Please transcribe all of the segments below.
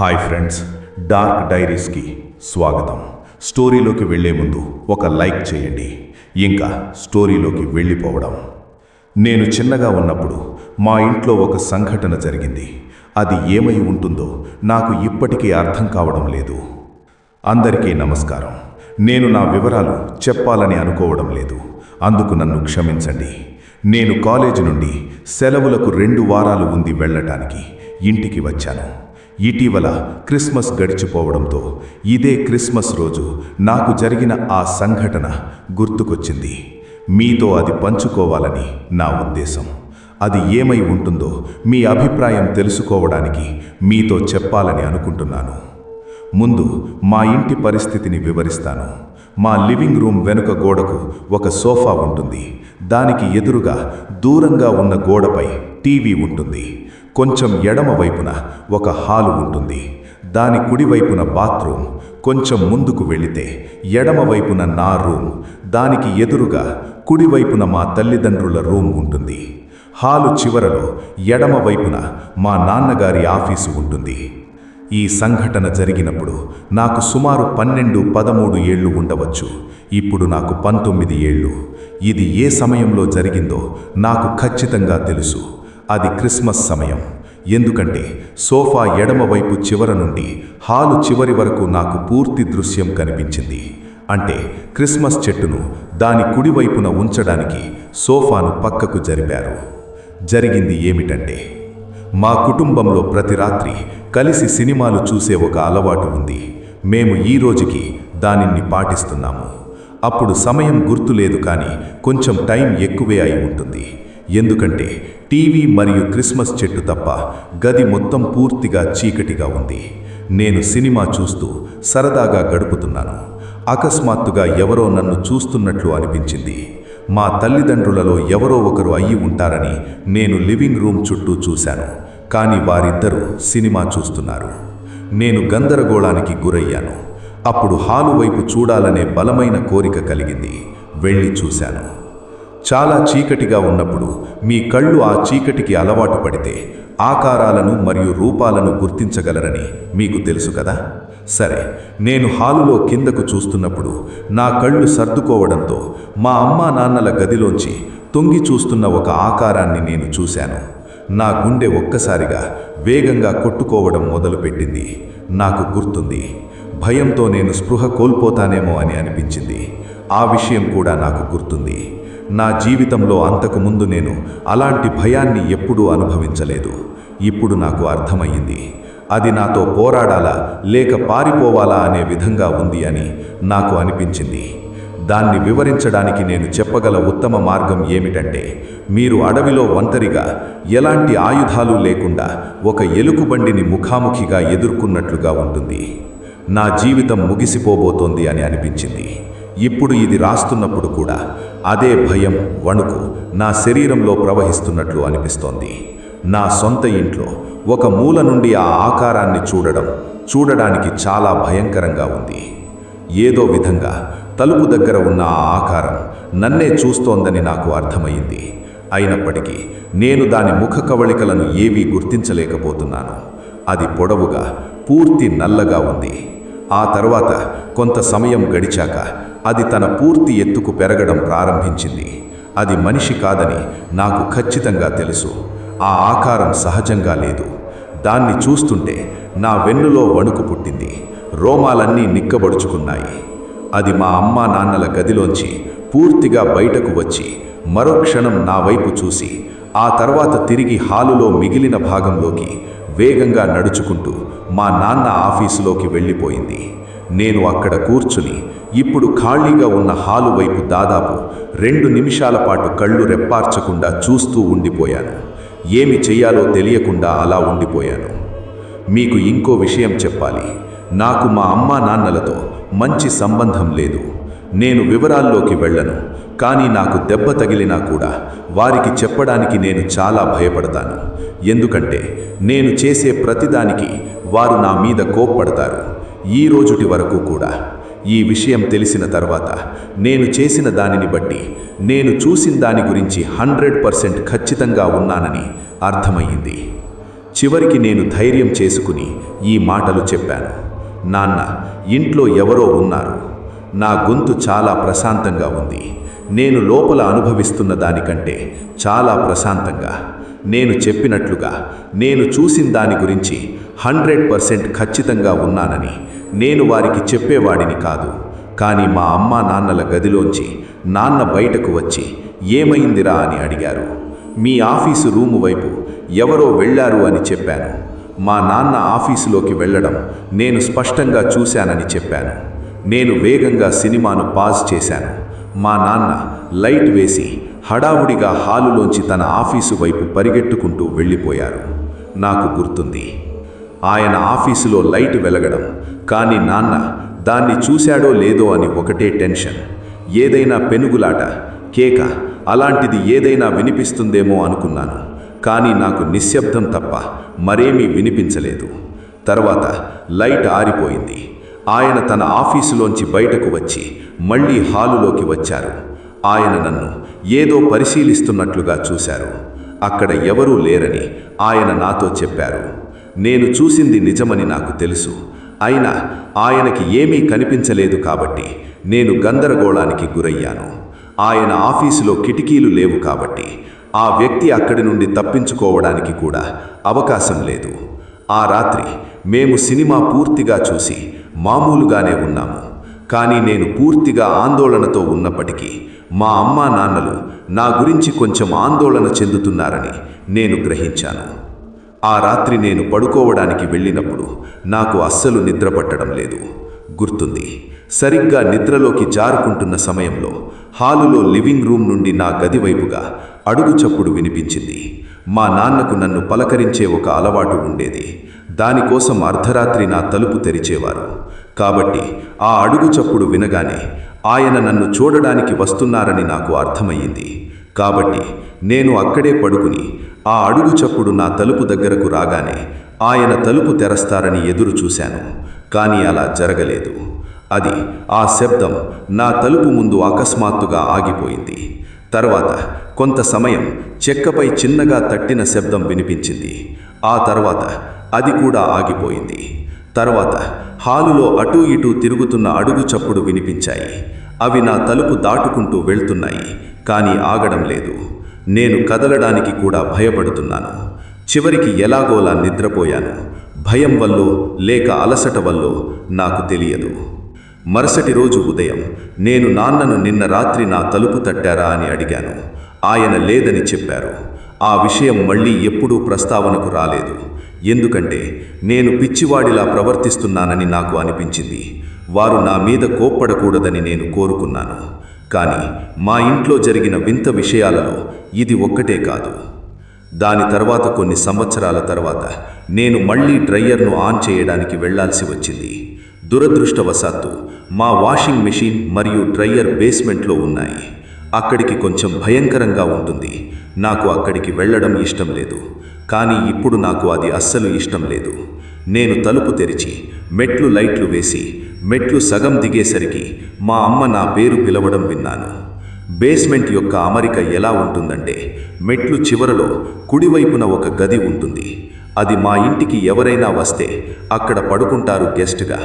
Hi friends, dark డైరీస్కి స్వాగతం. స్టోరీలోకి వెళ్లే ముందు ఒక లైక్ చేయండి. ఇంకా స్టోరీలోకి వెళ్ళిపోవడం. నేను చిన్నగా ఉన్నప్పుడు మా ఇంట్లో ఒక సంఘటన జరిగింది. అది ఏమై ఉంటుందో నాకు ఇప్పటికీ అర్థం కావడం లేదు. అందరికీ నమస్కారం. నేను నా వివరాలు చెప్పాలని అనుకోవడం లేదు, అందుకు నన్ను క్షమించండి. నేను కాలేజీ నుండి సెలవులకు 2 వారాలు ఉంది వెళ్ళటానికి ఇంటికి వచ్చాను. ఇటీవల క్రిస్మస్ గడిచిపోవడంతో ఇదే క్రిస్మస్ రోజు నాకు జరిగిన ఆ సంఘటన గుర్తుకొచ్చింది. మీతో అది పంచుకోవాలని నా ఉద్దేశం. అది ఏమై ఉంటుందో మీ అభిప్రాయం తెలుసుకోవడానికి మీతో చెప్పాలని అనుకుంటున్నాను. ముందు మా ఇంటి పరిస్థితిని వివరిస్తాను. మా లివింగ్ రూమ్ వెనుక గోడకు ఒక సోఫా ఉంటుంది. దానికి ఎదురుగా దూరంగా ఉన్న గోడపై టీవీ ఉంటుంది. కొంచెం ఎడమ వైపున ఒక హాలు ఉంటుంది. దాని కుడివైపున బాత్రూమ్. కొంచెం ముందుకు వెళితే ఎడమ వైపున నా రూమ్, దానికి ఎదురుగా కుడివైపున మా తల్లిదండ్రుల రూమ్ ఉంటుంది. హాలు చివరలో ఎడమ వైపున మా నాన్నగారి ఆఫీసు ఉంటుంది. ఈ సంఘటన జరిగినప్పుడు నాకు సుమారు 12-13 ఏళ్ళు ఉండవచ్చు. ఇప్పుడు నాకు 19 ఏళ్ళు. ఇది ఏ సమయంలో జరిగిందో నాకు ఖచ్చితంగా తెలుసు. అది క్రిస్మస్ సమయం. ఎందుకంటే సోఫా ఎడమవైపు చివర నుండి హాలు చివరి వరకు నాకు పూర్తి దృశ్యం కనిపించింది. అంటే క్రిస్మస్ చెట్టును దాని కుడివైపున ఉంచడానికి సోఫాను పక్కకు జరిపారు. జరిగింది ఏమిటంటే, మా కుటుంబంలో ప్రతి రాత్రి కలిసి సినిమాలు చూసే ఒక అలవాటు ఉంది. మేము ఈ రోజుకి దానిని పాటిస్తున్నాము. అప్పుడు సమయం గుర్తులేదు, కానీ కొంచెం టైం ఎక్కువే అయి ఉంటుంది. ఎందుకంటే టీవీ మరియు క్రిస్మస్ చెట్టు తప్ప గది మొత్తం పూర్తిగా చీకటిగా ఉంది. నేను సినిమా చూస్తూ సరదాగా గడుపుతున్నాను. అకస్మాత్తుగా ఎవరో నన్ను చూస్తున్నట్లు అనిపించింది. మా తల్లిదండ్రులలో ఎవరో ఒకరు అయ్యి ఉంటారని నేను లివింగ్ రూమ్ చుట్టూ చూశాను, కానీ వారిద్దరూ సినిమా చూస్తున్నారు. నేను గందరగోళానికి గురయ్యాను. అప్పుడు హాలు వైపు చూడాలనే బలమైన కోరిక కలిగింది. వెళ్ళి చూశాను. చాలా చీకటిగా ఉన్నప్పుడు మీ కళ్ళు ఆ చీకటికి అలవాటు పడితే ఆకారాలను మరియు రూపాలను గుర్తించగలరని మీకు తెలుసు కదా. సరే, నేను హాలులో కిందకు చూస్తున్నప్పుడు నా కళ్ళు సర్దుకోవడంతో మా అమ్మా నాన్నల గదిలోంచి తొంగి చూస్తున్న ఒక ఆకారాన్ని నేను చూశాను. నా గుండె ఒక్కసారిగా వేగంగా కొట్టుకోవడం మొదలుపెట్టింది. నాకు గుర్తుంది, భయంతో నేను స్పృహ కోల్పోతానేమో అని అనిపించింది. ఆ విషయం కూడా నాకు గుర్తుంది. నా జీవితంలో అంతకుముందు నేను అలాంటి భయాన్ని ఎప్పుడూ అనుభవించలేదు. ఇప్పుడు నాకు అర్థమయ్యింది. అది నాతో పోరాడాలా లేక పారిపోవాలా అనే విధంగా ఉంది అని నాకు అనిపించింది. దాన్ని వివరించడానికి నేను చెప్పగల ఉత్తమ మార్గం ఏమిటంటే, మీరు అడవిలో ఒంటరిగా ఎలాంటి ఆయుధాలు లేకుండా ఒక ఎలుకబండిని ముఖాముఖిగా ఎదుర్కొన్నట్లుగా ఉంటుంది. నా జీవితం ముగిసిపోబోతోంది అని అనిపించింది. ఇప్పుడు ఇది రాస్తున్నప్పుడు కూడా అదే భయం, వణుకు నా శరీరంలో ప్రవహిస్తున్నట్లు అనిపిస్తోంది. నా సొంత ఇంట్లో ఒక మూల నుండి ఆ ఆకారాన్ని చూడడానికి చాలా భయంకరంగా ఉంది. ఏదో విధంగా తలుపు దగ్గర ఉన్న ఆ ఆకారం నన్నే చూస్తోందని నాకు అర్థమైంది. అయినప్పటికీ నేను దాని ముఖ కవళికలను ఏవీ గుర్తించలేకపోతున్నాను. అది పొడవుగా, పూర్తి నల్లగా ఉంది. ఆ తర్వాత కొంత సమయం గడిచాక అది తన పూర్తి ఎత్తుకు పెరగడం ప్రారంభించింది. అది మనిషి కాదని నాకు ఖచ్చితంగా తెలుసు. ఆ ఆకారం సహజంగా లేదు. దాన్ని చూస్తుంటే నా వెన్నులో వణుకు పుట్టింది. రోమాలన్నీ నిక్కబడుచుకున్నాయి. అది మా అమ్మా నాన్నల గదిలోంచి పూర్తిగా బయటకు వచ్చి మరో క్షణం నా వైపు చూసి ఆ తర్వాత తిరిగి హాలులో మిగిలిన భాగంలోకి వేగంగా నడుచుకుంటూ మా నాన్న ఆఫీసులోకి వెళ్ళిపోయింది. నేను అక్కడ కూర్చుని ఇప్పుడు ఖాళీగా ఉన్న హాలు వైపు దాదాపు 2 నిమిషాల పాటు కళ్ళు రెప్పార్చకుండా చూస్తూ ఉండిపోయాను. ఏమి చెయ్యాలో తెలియకుండా అలా ఉండిపోయాను. మీకు ఇంకో విషయం చెప్పాలి. నాకు మా అమ్మా నాన్నలతో మంచి సంబంధం లేదు. నేను వివరాల్లోకి వెళ్ళను, కానీ నాకు దెబ్బ తగిలినా కూడా వారికి చెప్పడానికి నేను చాలా భయపడతాను. ఎందుకంటే నేను చేసే ప్రతిదానికి వారు నా మీద కోప్పడతారు. ఈ రోజుటి వరకు కూడా. ఈ విషయం తెలిసిన తర్వాత నేను చేసిన దానిని బట్టి నేను చూసిన దాని గురించి 100% ఖచ్చితంగా ఉన్నానని అర్థమయ్యింది. చివరికి నేను ధైర్యం చేసుకుని ఈ మాటలు చెప్పాను. నాన్న, ఇంట్లో ఎవరో ఉన్నారు. నా గొంతు చాలా ప్రశాంతంగా ఉంది. నేను లోపల అనుభవిస్తున్న దానికంటే చాలా ప్రశాంతంగా. నేను చెప్పినట్లుగా నేను చూసిన దాని గురించి 100% ఖచ్చితంగా ఉన్నానని నేను వారికి చెప్పేవాడిని కాదు. కానీ మా అమ్మా నాన్నల గదిలోంచి నాన్న బయటకు వచ్చి ఏమైందిరా అని అడిగారు. మీ ఆఫీసు రూము వైపు ఎవరో వెళ్ళారు అని చెప్పాను. మా నాన్న ఆఫీసులోకి వెళ్ళడం నేను స్పష్టంగా చూశానని చెప్పాను. నేను వేగంగా సినిమాను పాజ్ చేశాను. మా నాన్న లైట్ వేసి హడావుడిగా హాలులోంచి తన ఆఫీసు వైపు పరిగెట్టుకుంటూ వెళ్ళిపోయారు. నాకు గుర్తుంది, ఆయన ఆఫీసులో లైట్ వెలగడం, కానీ నాన్న దాన్ని చూశాడో లేదో అని ఒకటే టెన్షన్. ఏదైనా పెనుగులాట, కేక అలాంటిది ఏదైనా వినిపిస్తుందేమో అనుకున్నాను. కానీ నాకు నిశ్శబ్దం తప్ప మరేమీ వినిపించలేదు. తర్వాత లైట్ ఆరిపోయింది. ఆయన తన ఆఫీసులోంచి బయటకు వచ్చి మళ్ళీ హాలులోకి వచ్చారు. ఆయన నన్ను ఏదో పరిశీలిస్తున్నట్లుగా చూశారు. అక్కడ ఎవరూ లేరని ఆయన నాతో చెప్పారు. నేను చూసింది నిజమని నాకు తెలుసు. అయినా ఆయనకి ఏమీ కనిపించలేదు కాబట్టి నేను గందరగోళానికి గురయ్యాను. ఆయన ఆఫీసులో కిటికీలు లేవు కాబట్టి ఆ వ్యక్తి అక్కడి నుండి తప్పించుకోవడానికి కూడా అవకాశం లేదు. ఆ రాత్రి మేము సినిమా పూర్తిగా చూసి మామూలుగానే ఉన్నాము. కానీ నేను పూర్తిగా ఆందోళనతో ఉన్నప్పటికీ మా అమ్మా నాన్నలు నా గురించి కొంచెం ఆందోళన చెందుతున్నారని నేను గ్రహించాను. ఆ రాత్రి నేను పడుకోవడానికి వెళ్ళినప్పుడు నాకు అస్సలు నిద్ర పట్టడం లేదు. గుర్తుంది, సరిగ్గా నిద్రలోకి జారుకుంటున్న సమయంలో హాలులో లివింగ్ రూమ్ నుండి నా గది వైపుగా అడుగు చప్పుడు వినిపించింది. మా నాన్నకు నన్ను పలకరించే ఒక అలవాటు ఉండేది. దానికోసం అర్ధరాత్రి నా తలుపు తెరిచేవారు. కాబట్టి ఆ అడుగు చప్పుడు వినగానే ఆయన నన్ను చూడడానికి వస్తున్నారని నాకు అర్థమయ్యింది. కాబట్టి నేను అక్కడే పడుకుని ఆ అడుగు చప్పుడు నా తలుపు దగ్గరకు రాగానే ఆయన తలుపు తెరస్తారని ఎదురు చూశాను. కానీ అలా జరగలేదు. అది ఆ శబ్దం నా తలుపు ముందు అకస్మాత్తుగా ఆగిపోయింది. తర్వాత కొంత సమయం చెక్కపై చిన్నగా తట్టిన శబ్దం వినిపించింది. ఆ తర్వాత అది కూడా ఆగిపోయింది. తర్వాత హాలులో అటూ ఇటూ తిరుగుతున్న అడుగు చప్పుడు వినిపించాయి. అవి నా తలుపు దాటుకుంటూ వెళ్తున్నాయి, కానీ ఆగడం లేదు. నేను కదలడానికి కూడా భయపడుతున్నాను. చివరికి ఎలాగోలా నిద్రపోయాను. భయం వల్లో లేక అలసట వల్లో నాకు తెలియదు. మరుసటి రోజు ఉదయం నేను నాన్నను నిన్న రాత్రి నా తలుపు తట్టారా అని అడిగాను. ఆయన లేదని చెప్పారు. ఆ విషయం మళ్ళీ ఎప్పుడూ ప్రస్తావనకు రాలేదు. ఎందుకంటే నేను పిచ్చివాడిలా ప్రవర్తిస్తున్నానని నాకు అనిపించింది. వారు నా మీద కోప్పడకూడదని నేను కోరుకున్నాను. కానీ మా ఇంట్లో జరిగిన వింత విషయాలలో ఇది ఒక్కటే కాదు. దాని తర్వాత కొన్ని సంవత్సరాల తర్వాత నేను మళ్ళీ డ్రైయర్ను ఆన్ చేయడానికి వెళ్లాల్సి వచ్చింది. దురదృష్టవశాత్తు మా వాషింగ్ మెషిన్ మరియు డ్రైయర్ బేస్మెంట్లో ఉన్నాయి. అక్కడికి కొంచెం భయంకరంగా ఉంటుంది. నాకు అక్కడికి వెళ్ళడం ఇష్టం లేదు. కానీ ఇప్పుడు నాకు అది అస్సలు ఇష్టం లేదు. నేను తలుపు తెరిచి మెట్లు లైట్లు వేసి మెట్లు సగం దిగేసరికి మా అమ్మ నా పేరు పిలవడం విన్నాను. బేస్మెంట్ యొక్క అమరిక ఎలా ఉంటుందంటే, మెట్లు చివరలో కుడివైపున ఒక గది ఉంటుంది. అది మా ఇంటికి ఎవరైనా వస్తే అక్కడ పడుకుంటారు గెస్ట్గా.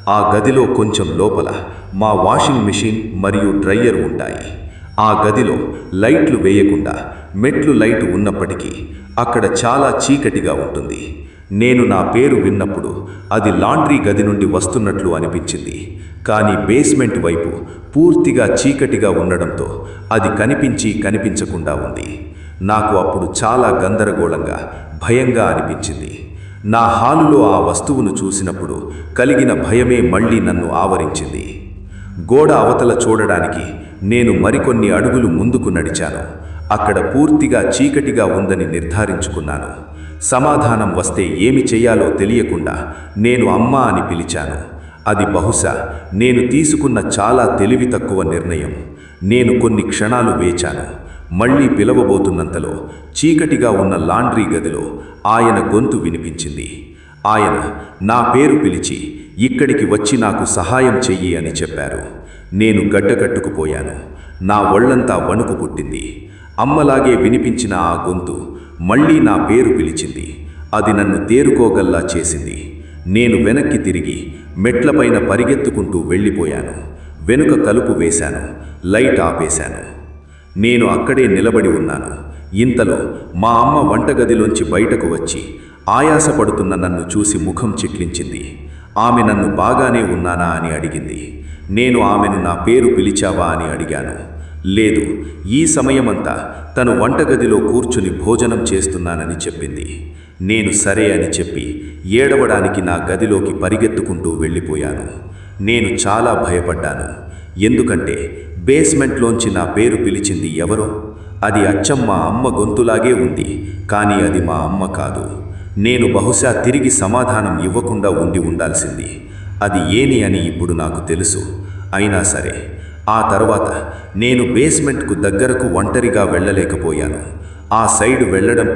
ఆ గదిలో కొంచెం లోపల మా వాషింగ్ మెషిన్ మరియు డ్రైయర్ ఉంటాయి. ఆ గదిలో లైట్లు వేయకుండా మెట్లు లైట్ ఉన్నప్పటికీ అక్కడ చాలా చీకటిగా ఉంటుంది. నేను నా పేరు విన్నప్పుడు అది లాండ్రీ గది నుండి వస్తున్నట్లు అనిపించింది. కానీ బేస్మెంట్ వైపు పూర్తిగా చీకటిగా ఉండడంతో అది కనిపించకుండా ఉంది. నాకు అప్పుడు చాలా గందరగోళంగా, భయంగా అనిపించింది. నా హాలులో ఆ వస్తువును చూసినప్పుడు కలిగిన భయమే మళ్ళీ నన్ను ఆవరించింది. గోడ అవతల చూడడానికి నేను మరికొన్ని అడుగులు ముందుకు నడిచాను. అక్కడ పూర్తిగా చీకటిగా ఉందని నిర్ధారించుకున్నాను. సమాధానం వస్తే ఏమి చెయ్యాలో తెలియకుండా నేను అమ్మా అని పిలిచాను. అది బహుశా నేను తీసుకున్న చాలా తెలివి తక్కువ నిర్ణయం. నేను కొన్ని క్షణాలు వేచాను. మళ్ళీ పిలవబోతున్నంతలో చీకటిగా ఉన్న లాండ్రీ గదిలో ఆయన గొంతు వినిపించింది. ఆయన నా పేరు పిలిచి ఇక్కడికి వచ్చి నాకు సహాయం చెయ్యి అని చెప్పారు. నేను గడ్డకట్టుకుపోయాను. నా ఒళ్లంతా వణుకు పుట్టింది. అమ్మలాగే వినిపించిన ఆ గొంతు మళ్ళీ నా పేరు పిలిచింది. అది నన్ను తేరుకోగల్లా చేసింది. నేను వెనక్కి తిరిగి మెట్లపైన పరిగెత్తుకుంటూ వెళ్ళిపోయాను. వెనుక కలుపు వేశాను, లైట్ ఆపేశాను. నేను అక్కడే నిలబడి ఉన్నాను. ఇంతలో మా అమ్మ వంటగదిలోంచి బయటకు వచ్చి ఆయాసపడుతున్న నన్ను చూసి ముఖం చిట్లించింది. ఆమె నన్ను బాగానే ఉన్నానా అని అడిగింది. నేను ఆమెను నా పేరు పిలిచావా అని అడిగాను. లేదు, ఈ సమయమంతా తను వంటగదిలో కూర్చుని భోజనం చేస్తున్నానని చెప్పింది. నేను సరే అని చెప్పి ఏడవడానికి నా గదిలోకి పరిగెత్తుకుంటూ వెళ్ళిపోయాను. నేను చాలా భయపడ్డాను. ఎందుకంటే బేస్మెంట్లోంచి నా పేరు పిలిచింది ఎవరో. అది అచ్చం మా అమ్మ గొంతులాగే ఉంది, కానీ అది మా అమ్మ కాదు. నేను బహుశా తిరిగి సమాధానం ఇవ్వకుండా ఉండాల్సింది. అది ఏని అని ఇప్పుడు నాకు తెలుసు. అయినా సరే ఆ తర్వాత నేను బేస్మెంట్కు దగ్గరకు ఒంటరిగా వెళ్ళలేకపోయాను. ఆ సైడ్ వెళ్ళడం